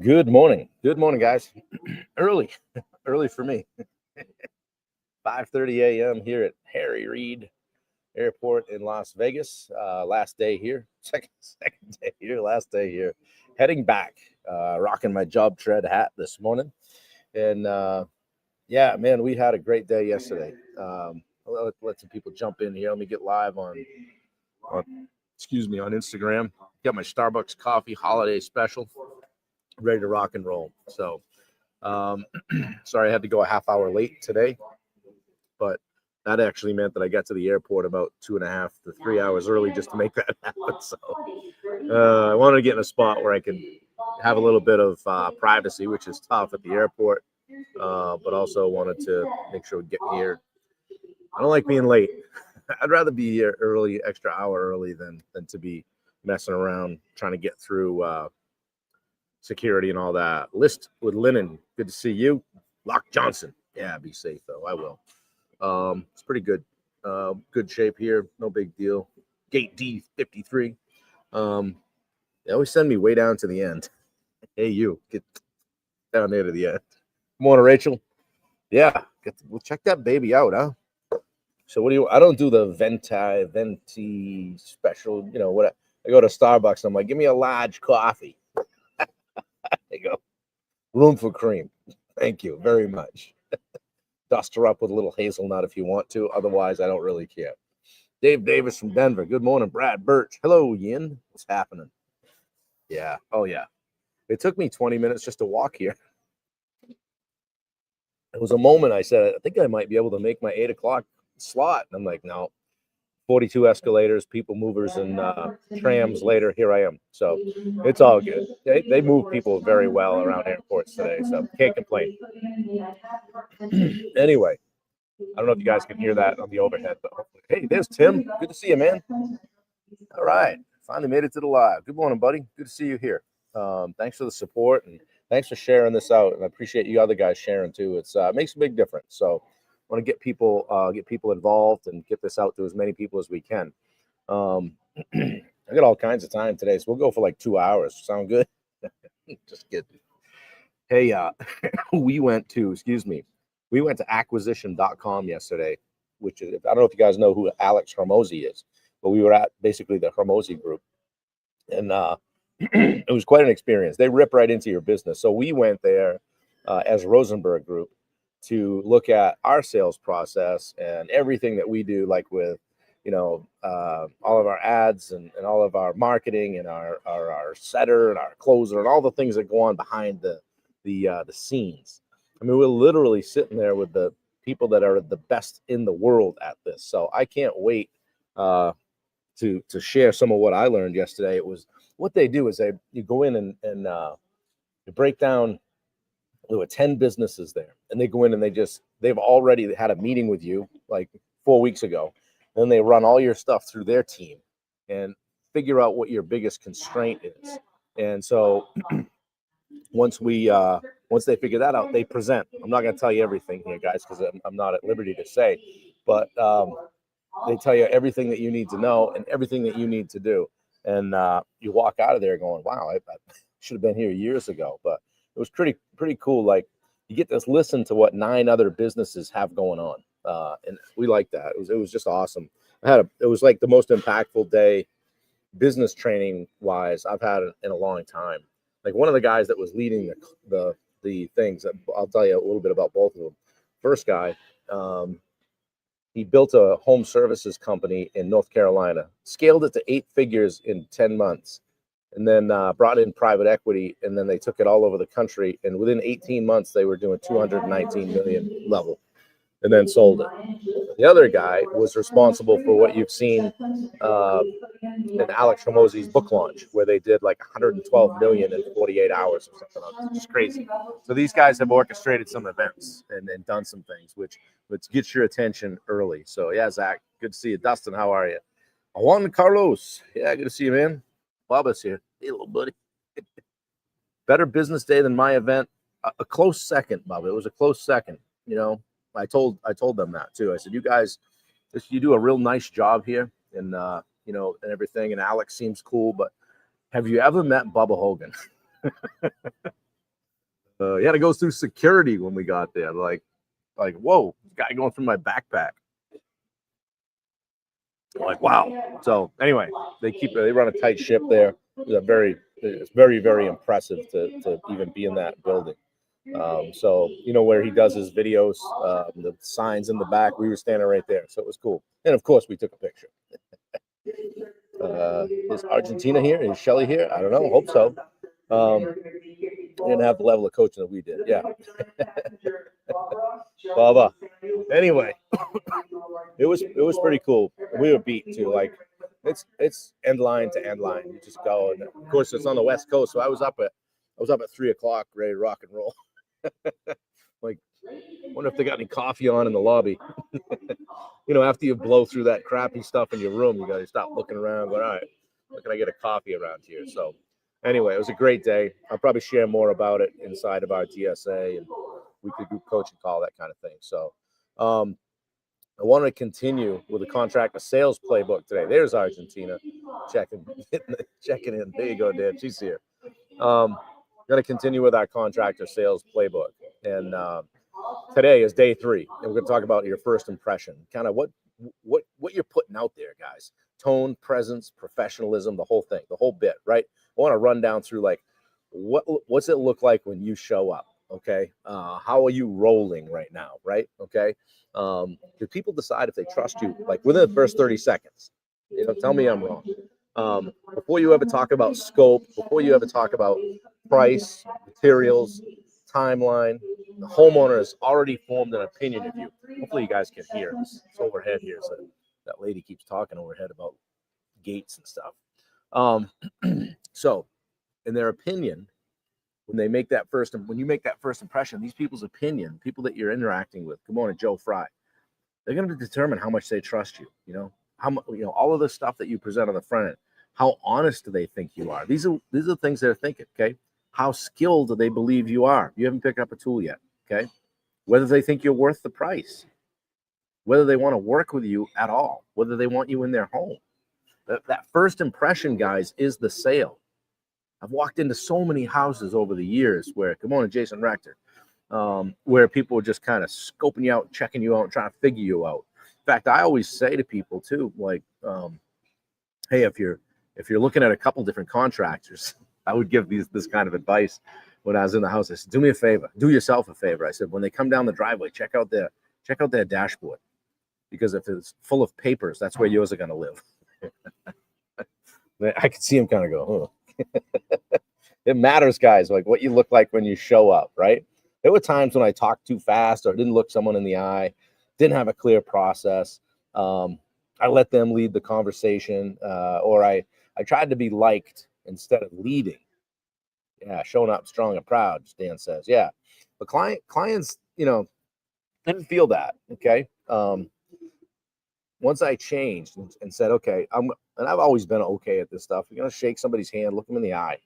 Good morning. Good morning, guys. Early, early for me. 5:30 a.m. here at Harry Reid Airport in Las Vegas. Last day here, second day here, last day here. Heading back, rocking my job tread hat this morning, and yeah, man, we had a great day yesterday. Let some people jump in here. Let me get live on excuse me on Instagram. Got my Starbucks coffee holiday special, ready to rock and roll. So. Um, Sorry, I had to go a half hour late today, but that actually meant that I got to the airport about 2.5 to 3 hours early just to make that happen. So I wanted to get in a spot where I could have a little bit of privacy, which is tough at the airport, but also wanted to make sure we get here. I don't like being late. I'd rather be here early, extra hour early than to be messing around trying to get through security and all that. List with Linen. Good to see you. Lock Johnson. Yeah, be safe though. I will. It's pretty good. Good shape here. No big deal. Gate D53. They always send me way down to the end. Hey, you get down there to the end. Good morning, Rachel. Yeah, we'll check that baby out, huh? So what do you? I don't do the venti special. You know what? I go to Starbucks. And I'm like, give me a large coffee. There you go. Room for cream. Thank you very much. Dust her up with a little hazelnut if you want to. Otherwise, I don't really care. Dave Davis from Denver. Good morning, Brad Birch. Hello, Yin. What's happening? Yeah. Oh, yeah. It took me 20 minutes just to walk here. It was a moment I said, I think I might be able to make my 8 o'clock slot. And I'm like, no, 42 escalators, people movers, and trams later. Here I am. So it's all good. They move people very well around airports today. So can't complain. Anyway, I don't know if you guys can hear that on the overhead, but hopefully. Hey, there's Tim. Good to see you, man. All right. Finally made it to the live. Good morning, buddy. Good to see you here. Thanks for the support and thanks for sharing this out. And I appreciate you other guys sharing too. It makes a big difference. So I want to get people involved and get this out to as many people as we can. I got all kinds of time today, so we'll go for like 2 hours. Sound good? Just kidding. Hey, we went to acquisition.com yesterday, which is, I don't know if you guys know who Alex Hormozy is, but we were at basically the Hormozy group. And it was quite an experience. They rip right into your business. So we went there as Rosenberg Group to look at our sales process and everything that we do, like with, all of our ads and all of our marketing and our setter and our closer and all the things that go on behind the scenes. I mean, we're literally sitting there with the people that are the best in the world at this. So I can't wait to share some of what I learned yesterday. It was what they do is you go in and you break down. There were 10 businesses there, and they go in and they've already had a meeting with you like 4 weeks ago. Then they run all your stuff through their team and figure out what your biggest constraint is. And so once they figure that out, they present. I'm not going to tell you everything here, guys, because I'm not at liberty to say, but they tell you everything that you need to know and everything that you need to do. And you walk out of there going, wow, I should have been here years ago. But it was pretty cool. Like, you get to listen to what 9 other businesses have going on. And we like that. It was just awesome. It was like the most impactful day business training wise I've had in a long time. Like, one of the guys that was leading the things, I'll tell you a little bit about both of them. First guy, he built a home services company in North Carolina, scaled it to 8 figures in 10 months, and then brought in private equity, and then they took it all over the country. And within 18 months, they were doing 219 million level, and then sold it. The other guy was responsible for what you've seen in Alex Hormozy's book launch, where they did like 112 million in 48 hours or something. It's just crazy. So these guys have orchestrated some events and done some things, which gets your attention early. So yeah, Zach, good to see you. Dustin, how are you? Juan Carlos, yeah, good to see you, man. Bubba's here. Hey, little buddy. Better business day than my event. A close second, Bubba. It was a close second. I told them that too. I said, you guys, you do a real nice job here, and and everything. And Alex seems cool, but have you ever met Bubba Hogan? He had to go through security when we got there. Like, whoa, guy going through my backpack. Like, wow. So anyway, they run a tight ship there. It's very, very impressive to even be in that building. So where he does his videos, the signs in the back, we were standing right there, so it was cool. And of course, we took a picture. Is Argentina here? Is Shelly here? I don't know. Hope so. They didn't have the level of coaching that we did. Yeah. Baba. Anyway, it was pretty cool. We were beat too. Like it's end line to end line. You just go, and of course it's on the West Coast, so I was up at 3:00, ready to rock and roll. Like, wonder if they got any coffee on in the lobby. After you blow through that crappy stuff in your room, you got to stop looking around, going, all right, where can I get a coffee around here? So anyway, it was a great day. I'll probably share more about it inside of our DSA and weekly group coaching call, that kind of thing. So I want to continue with the contractor sales playbook today. There's Argentina checking in. There you go, Dan. She's here. Going to continue with our contractor sales playbook. And today is day 3. And we're going to talk about your first impression, kind of what you're putting out there, guys. Tone, presence, professionalism, the whole thing, the whole bit, right? I want to run down through like what's it look like when you show up, okay? How are you rolling right now, right? Okay. Do people decide if they trust you like within the first 30 seconds? Tell me I'm wrong. Before you ever talk about scope, before you ever talk about price, materials, timeline, the homeowner has already formed an opinion of you. Hopefully you guys can hear this. It's overhead here, so that lady keeps talking overhead about gates and stuff. So in their opinion, when you make that first impression, these people's opinion, people that you're interacting with, good morning, Joe Fry, they're going to determine how much they trust you. How much, all of the stuff that you present on the front end, how honest do they think you are? These are the things they're thinking. Okay. How skilled do they believe you are? You haven't picked up a tool yet. Okay. Whether they think you're worth the price, whether they want to work with you at all, whether they want you in their home. That first impression, guys, is the sale. I've walked into so many houses over the years where, good morning, Jason Rector, where people are just kind of scoping you out, checking you out, and trying to figure you out. In fact, I always say to people too, like, hey, if you're looking at a couple different contractors, I would give this kind of advice when I was in the house. I said, do me a favor, do yourself a favor. I said, when they come down the driveway, check out their dashboard, because if it's full of papers, that's where yours are going to live. I could see him kind of go, oh. It matters, guys, like what you look like when you show up, right? There were times when I talked too fast or didn't look someone in the eye, didn't have a clear process. I let them lead the conversation, or I tried to be liked instead of leading. Yeah, showing up strong and proud, Dan says. Yeah, but clients, didn't feel that. Okay. Once I changed and said, okay, I've always been okay at this stuff. You're gonna shake somebody's hand, look them in the eye,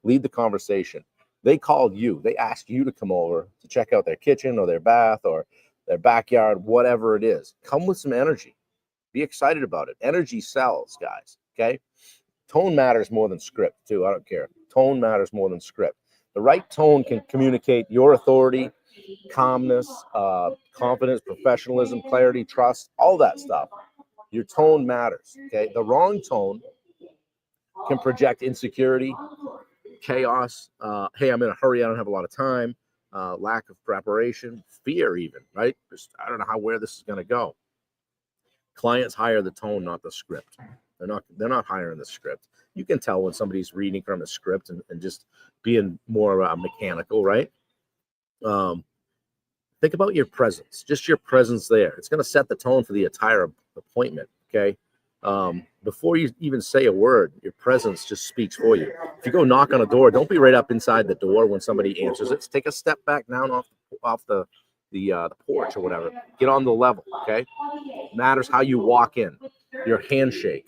lead the conversation. They called you. They asked you to come over to check out their kitchen or their bath or their backyard, whatever it is. Come with some energy. Be excited about it. Energy sells, guys. Okay. Tone matters more than script, too. I don't care. Tone matters more than script. The right tone can communicate your authority, calmness, confidence, professionalism, clarity, trust, all that stuff. Your tone matters. Okay. The wrong tone can project insecurity, chaos. Hey, I'm in a hurry. I don't have a lot of time. Lack of preparation, fear, even, right? Just, I don't know where this is going to go. Clients hire the tone, not the script. They're not hiring the script. You can tell when somebody's reading from a script and just being more mechanical, right? Think about your presence, just your presence there. It's going to set the tone for the entire appointment, okay? Before you even say a word, your presence just speaks for you. If you go knock on a door, don't be right up inside the door when somebody answers it. Take a step back down off the porch or whatever. Get on the level, okay? It matters how you walk in, your handshake,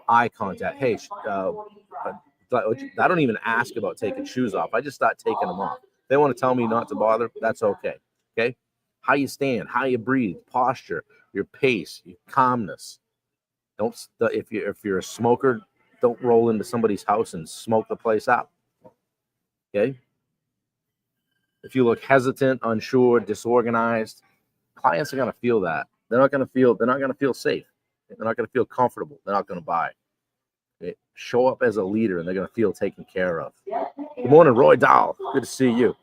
eye contact. Hey, I don't even ask about taking shoes off. I just start taking them off. If they want to tell me not to bother, that's okay. Okay? How you stand, how you breathe, posture, your pace, your calmness. If you're a smoker, don't roll into somebody's house and smoke the place out. Okay? if you look hesitant, unsure, disorganized, clients are going to feel that. They're not going to feel safe. They're not going to feel comfortable. They're not going to buy. Okay? Show up as a leader and they're going to feel taken care of. Good morning, Roy Dahl. Good to see you.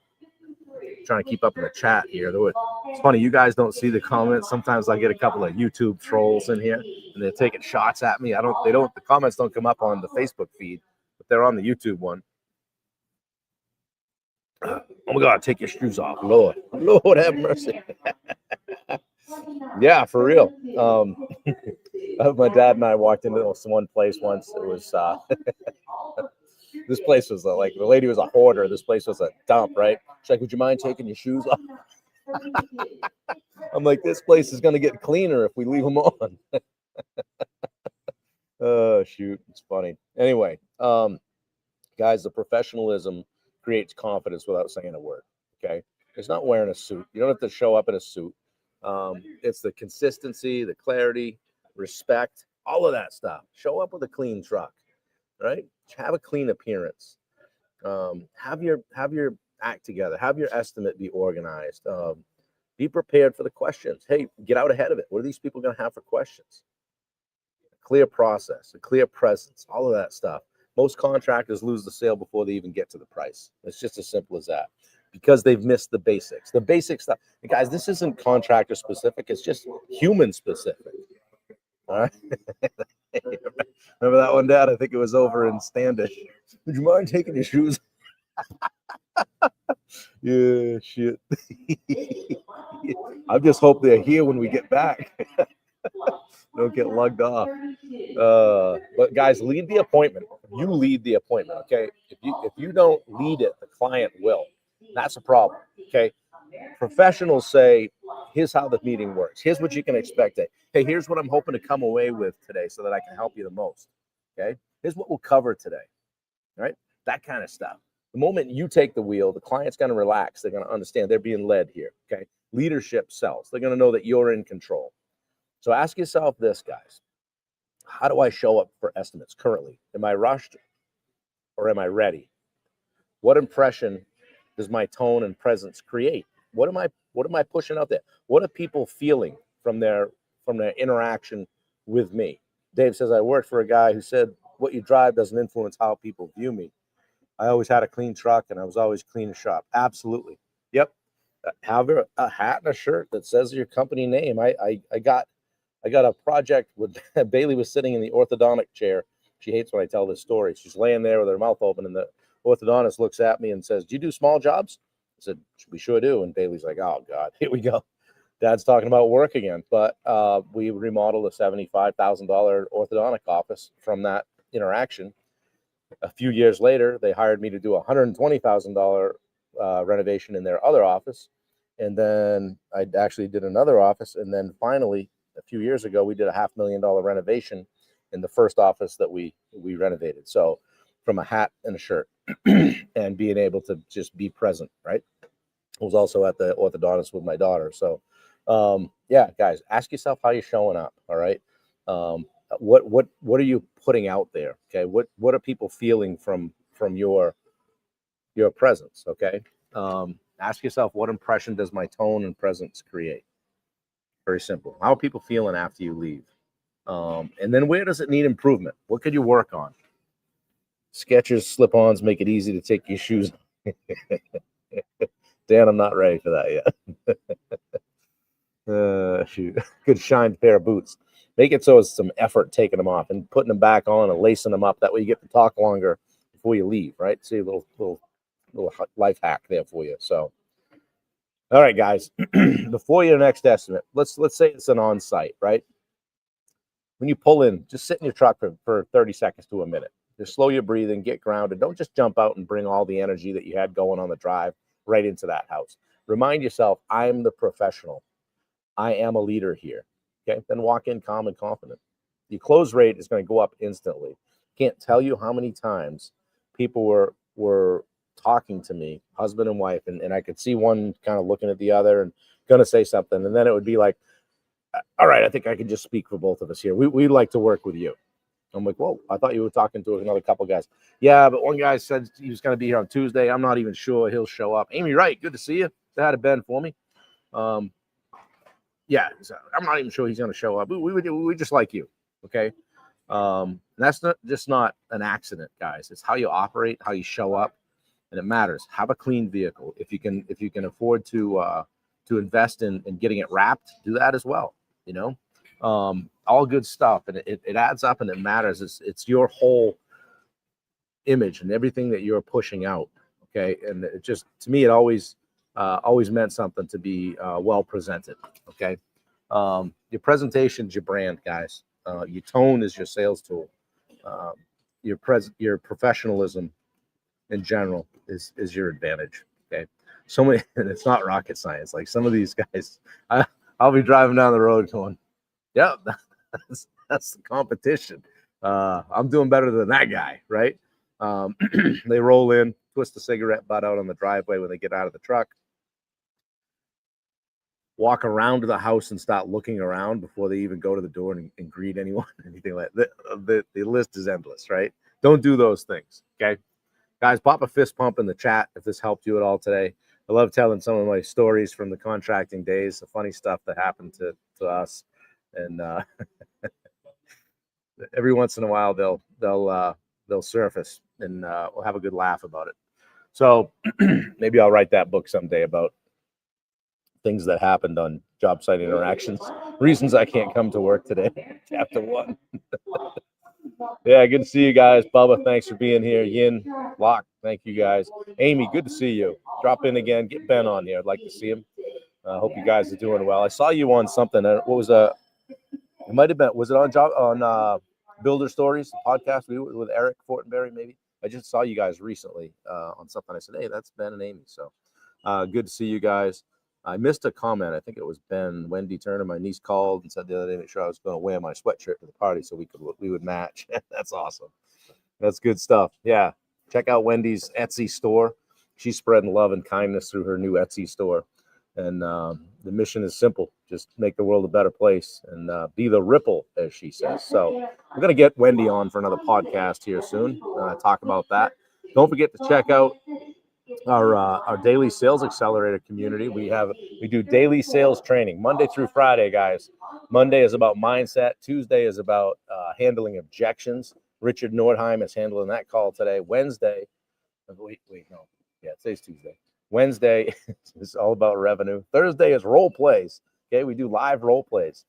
Trying to keep up in the chat here. It's funny, you guys don't see the comments. Sometimes I get a couple of YouTube trolls in here and they're taking shots at me. The comments don't come up on the Facebook feed, but they're on the YouTube one. Oh my God, take your shoes off. Lord have mercy. Yeah, for real. My dad and I walked into this one place once. It was this place was like, the lady was a hoarder. This place was a dump, right? She's like, would you mind taking your shoes off? I'm like, this place is going to get cleaner if we leave them on. Oh, shoot. It's funny. Anyway, guys, the professionalism creates confidence without saying a word. Okay. It's not wearing a suit. You don't have to show up in a suit. It's the consistency, the clarity, respect, all of that stuff. Show up with a clean truck, right? Have a clean appearance. Have your act together. Have your estimate be organized. Be prepared for the questions. Hey, get out ahead of it. What are these people going to have for questions? A clear process, a clear presence, all of that stuff. Most contractors lose the sale before they even get to the price. It's just as simple as that, because they've missed the basics. The basic stuff. And guys, this isn't contractor specific. It's just human specific. All right. Remember that one, Dad? I think it was over in Standish. Would you mind taking your shoes? Yeah, shit. I just hope they're here when we get back. Don't get lugged off. But guys, lead the appointment. You lead the appointment, okay? If you don't lead it, the client will. That's a problem, okay? Professionals say, here's how the meeting works. Here's what you can expect. Hey, here's what I'm hoping to come away with today so that I can help you the most, okay? Here's what we'll cover today, right? That kind of stuff. The moment you take the wheel, the client's going to relax. They're going to understand they're being led here, okay? Leadership sells. They're going to know that you're in control. So ask yourself this, guys. How do I show up for estimates currently? Am I rushed or am I ready? What impression does my tone and presence create? What am I pushing out there? What are people feeling from their interaction with me? Dave says, I worked for a guy who said, what you drive doesn't influence how people view me. I always had a clean truck and I was always clean as shop. Absolutely. Yep. Have a hat and a shirt that says your company name. I got a project with Bailey was sitting in the orthodontic chair. She hates when I tell this story. She's laying there with her mouth open and the orthodontist looks at me and says, do you do small jobs? I said, we sure do. And Bailey's like, oh God, here we go. Dad's talking about work again. But we remodeled a $75,000 orthodontic office from that interaction. A few years later, they hired me to do a $120,000 renovation in their other office. And then I actually did another office. And then finally, a few years ago, we did a $500,000 renovation in the first office that we renovated. So from a hat and a shirt and being able to just be present, right? I was also at the orthodontist with my daughter. So yeah, guys, ask yourself how you're showing up. All right. What are you putting out there? Okay. What are people feeling from your presence? Okay. Ask yourself, what impression does my tone and presence create? Very simple. How are people feeling after you leave? And then where does it need improvement? What could you work on? Skechers slip-ons make it easy to take your shoes. Dan, I'm not ready for that yet. Shoot. Good shined pair of boots. Make it so it's some effort taking them off and putting them back on and lacing them up. That way you get to talk longer before you leave, right? See, a little life hack there for you. So, all right, guys, before your next estimate, let's say it's an on-site, right? When you pull in, just sit in your truck for 30 seconds to a minute. Just slow your breathing, get grounded. Don't just jump out and bring all the energy that you had going on the drive right into that house. Remind yourself, I'm the professional. I am a leader here. Okay, then walk in calm and confident. Your close rate is going to go up instantly. Can't tell you how many times people were talking to me, husband and wife, and I could see one kind of looking at the other and going to say something, and then it would be like, all right, I think I can just speak for both of us here. We'd like to work with you. I'm like, whoa, I thought you were talking to another couple guys. Yeah, but one guy said he was going to be here on Tuesday. I'm not even sure he'll show up. Amy Wright, good to see you. Say hi to Ben for me. Yeah, so I'm not even sure he's going to show up. We just like you, okay? That's not an accident, guys. It's how you operate, how you show up, and it matters. Have a clean vehicle. If you can afford to invest in getting it wrapped, do that as well. You know, all good stuff, and it adds up and it matters. It's your whole image and everything that you're pushing out. Okay, and it just, to me, it always meant something to be well presented. Okay, your presentation's your brand, guys. Your tone is your sales tool. Um, your professionalism in general is your advantage. Okay, so many, and it's not rocket science. Like some of these guys, I'll be driving down the road going, "Yep, that's the competition. I'm doing better than that guy, right?" They roll in, twist the cigarette butt out on the driveway when they get out of the truck, walk around to the house and start looking around before they even go to the door and greet anyone, anything like that. The list is endless, right? Don't do those things, okay? Guys, pop a fist pump in the chat if this helped you at all today. I love telling some of my stories from the contracting days, the funny stuff that happened to us. And every once in a while, they'll surface, and we'll have a good laugh about it. So maybe I'll write that book someday about things that happened on job site interactions, reasons I can't come to work today. Chapter 1. Yeah, good to see you guys. Bubba, thanks for being here. Yin, Locke, thank you guys. Amy, good to see you. Drop in again. Get Ben on here. I'd like to see him. I hope you guys are doing well. I saw you on something. What was it might have been, was it on Builder Stories, the podcast with Eric Fortenberry, maybe? I just saw you guys recently on something. I said, hey, that's Ben and Amy. So good to see you guys. I missed a comment. I think it was Ben. Wendy Turner, my niece, called and said the other day, make sure I was going to wear my sweatshirt to the party so we would match. That's awesome. That's good stuff. Yeah. Check out Wendy's Etsy store. She's spreading love and kindness through her new Etsy store. And the mission is simple. Just make the world a better place and be the ripple, as she says. So we're going to get Wendy on for another podcast here soon. Talk about that. Don't forget to check out our daily sales accelerator community. We do daily sales training Monday through Friday, guys. Monday is about mindset. Tuesday is about handling objections. Richard Nordheim is handling that call today. Wednesday, no, yeah, today's Tuesday. Wednesday is all about revenue. Thursday is role plays. Okay, we do live role plays.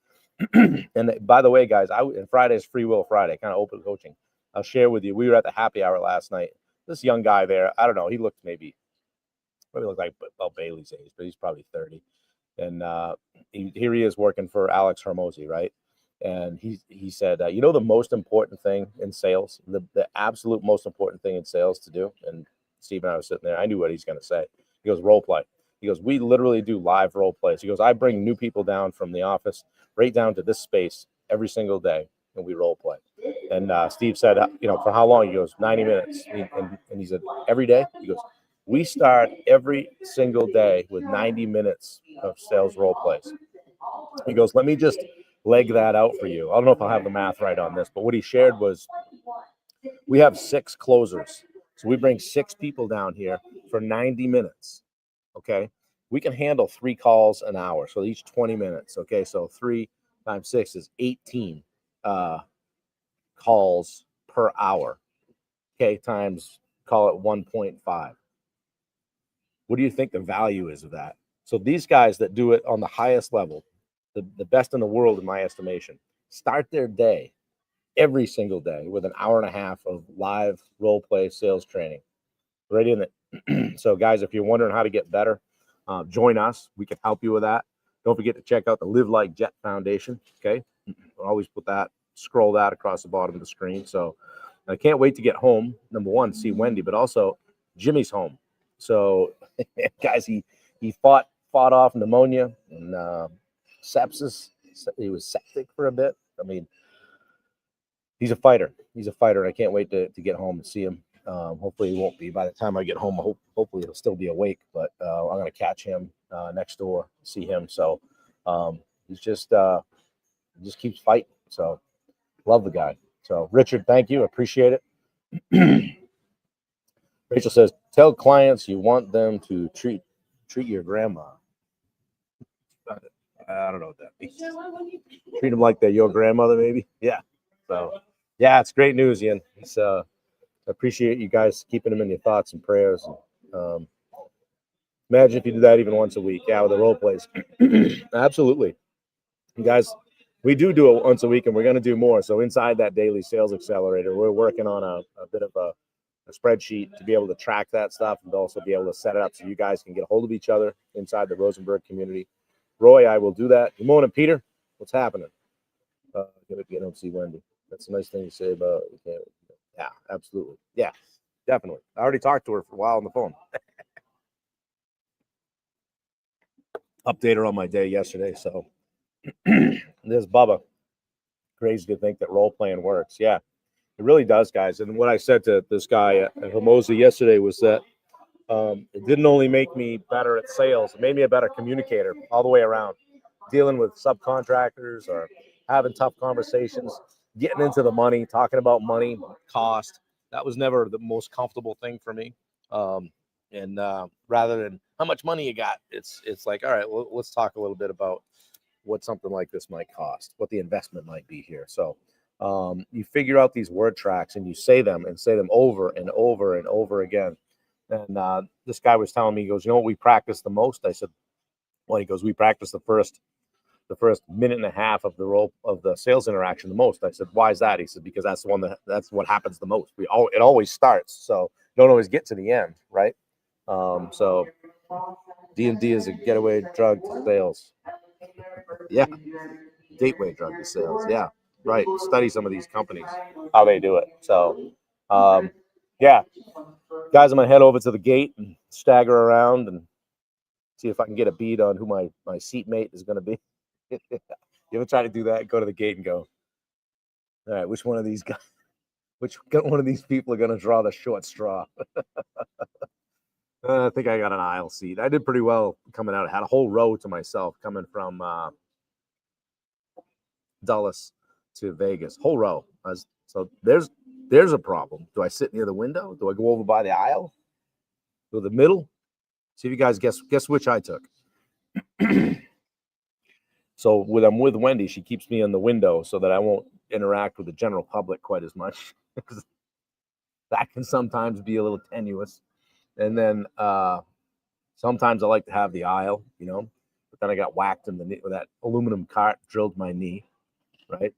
And by the way, guys, and Friday is Free Will Friday, kind of open coaching. I'll share with you. We were at the happy hour last night. This young guy there, I don't know, he looked maybe looked like about Bailey's age, but he's probably 30. And here he is working for Alex Hermosi, right? And he said, you know, the most important thing in sales, the absolute most important thing in sales to do. And Steve and I was sitting there. I knew what he's going to say. He goes, role play. He goes, we literally do live role plays. He goes, I bring new people down from the office right down to this space every single day, and we role play. And Steve said, you know, for how long? He goes, 90 minutes. And he said, every day? He goes, we start every single day with 90 minutes of sales role plays. He goes, let me just leg that out for you. I don't know if I'll have the math right on this, but what he shared was we have 6 closers. So we bring 6 people down here for 90 minutes. Okay. We can handle 3 calls an hour. So each 20 minutes. Okay. So 3 times 6 is 18 calls per hour. Okay. Times, call it 1.5. What do you think the value is of that? So these guys that do it on the highest level, the best in the world, in my estimation, start their day every single day with an hour and a half of live role play sales training. Right in it. So guys, if you're wondering how to get better, join us. We can help you with that. Don't forget to check out the Live Like Jet Foundation. Okay. I'll always scroll that across the bottom of the screen. So I can't wait to get home. Number one, see Wendy, but also Jimmy's home. So guys, he fought off pneumonia and sepsis. He was septic for a bit. I mean, he's a fighter. I can't wait to get home and see him. Hopefully he won't be. By the time I get home, hopefully he'll still be awake. But I'm going to catch him next door, see him. So he just keeps fighting. So love the guy. So Richard, thank you. Appreciate it. Rachel says, tell clients you want them to treat your grandma. I don't know what that means. Treat them like they're your grandmother, maybe. Yeah. So, yeah, it's great news, Ian. It's appreciate you guys keeping them in your thoughts and prayers. Imagine if you did that even once a week. Yeah, with the role plays. Absolutely. You guys, we do it once a week, and we're going to do more. So inside that daily sales accelerator, we're working on a bit of a spreadsheet to be able to track that stuff and also be able to set it up so you guys can get a hold of each other inside the Rosenberg community. Roy, I will do that. Good morning, Peter. What's happening? Gonna get home, see Wendy. That's a nice thing to say about it. Yeah, absolutely. Yeah, definitely. I already talked to her for a while on the phone. Update her on my day yesterday. So there's Bubba. Crazy to think that role playing works. Yeah, it really does, guys. And what I said to this guy at Hermosa yesterday was that it didn't only make me better at sales, it made me a better communicator all the way around. Dealing with subcontractors or having tough conversations, getting into the money, talking about money, cost. That was never the most comfortable thing for me. And rather than how much money you got, it's like, all right, well, let's talk a little bit about what something like this might cost, what the investment might be here. So you figure out these word tracks and you say them over and over and over again. And this guy was telling me, he goes, you know what we practice the most? I said, well, he goes, we practice the first minute and a half of the sales interaction the most. I said, why is that? He said, because that's that's what happens the most. It always starts, so you don't always get to the end, right? So D&D is a getaway drug to sales. Yeah, gateway drug to sales. Yeah, right. Study some of these companies, how they do it. So, yeah, guys, I'm gonna head over to the gate and stagger around and see if I can get a bead on who my seatmate is gonna be. You ever try to do that? Go to the gate and go, all right, which one of these guys, which one of these people are gonna draw the short straw? I think I got an aisle seat. I did pretty well coming out. I had a whole row to myself coming from Dulles to Vegas. Whole row. So there's a problem. Do I sit near the window? Do I go over by the aisle? Go the middle? See if you guys guess which I took. So when I'm with Wendy, she keeps me in the window so that I won't interact with the general public quite as much. Because that can sometimes be a little tenuous. And then sometimes I like to have the aisle, but then I got whacked in the knee with that aluminum cart, drilled my knee, right?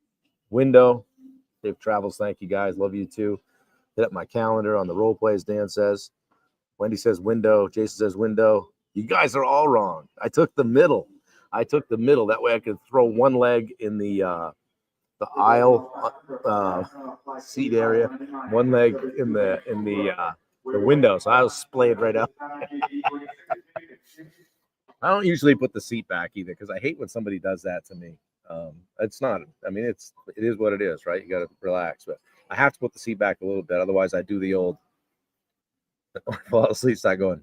Window, safe travels. Thank you guys. Love you too. Hit up my calendar on the role plays, Dan says. Wendy says window. Jason says window. You guys are all wrong. I took the middle. That way I could throw one leg in the aisle seat area, one leg in the window. So I was splayed right up. I don't usually put the seat back either because I hate when somebody does that to me. It's not. I mean, it is what it is, right? You got to relax, but I have to put the seat back a little bit. Otherwise, I do the old fall asleep, start going.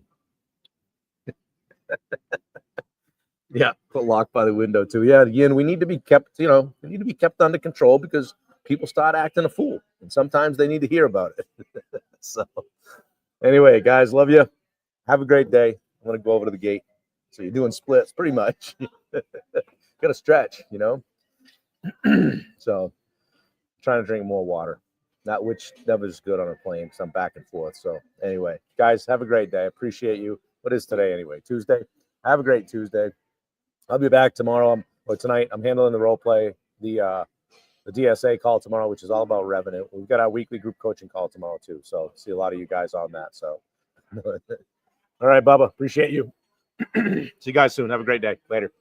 Yeah, put lock by the window too. Yeah, again, we need to be kept. We need to be kept under control because people start acting a fool, and sometimes they need to hear about it. So, anyway, guys, love you. Have a great day. I'm gonna go over to the gate. So you're doing splits, pretty much. Got to stretch, So, trying to drink more water. Not which never is good on a plane because I'm back and forth. So, anyway, guys, have a great day. I appreciate you. What is today anyway? Tuesday. Have a great Tuesday. I'll be back tomorrow or tonight. I'm handling the role play, the DSA call tomorrow, which is all about revenue. We've got our weekly group coaching call tomorrow too. So see a lot of you guys on that. So, all right, Bubba, appreciate you. See you guys soon. Have a great day. Later.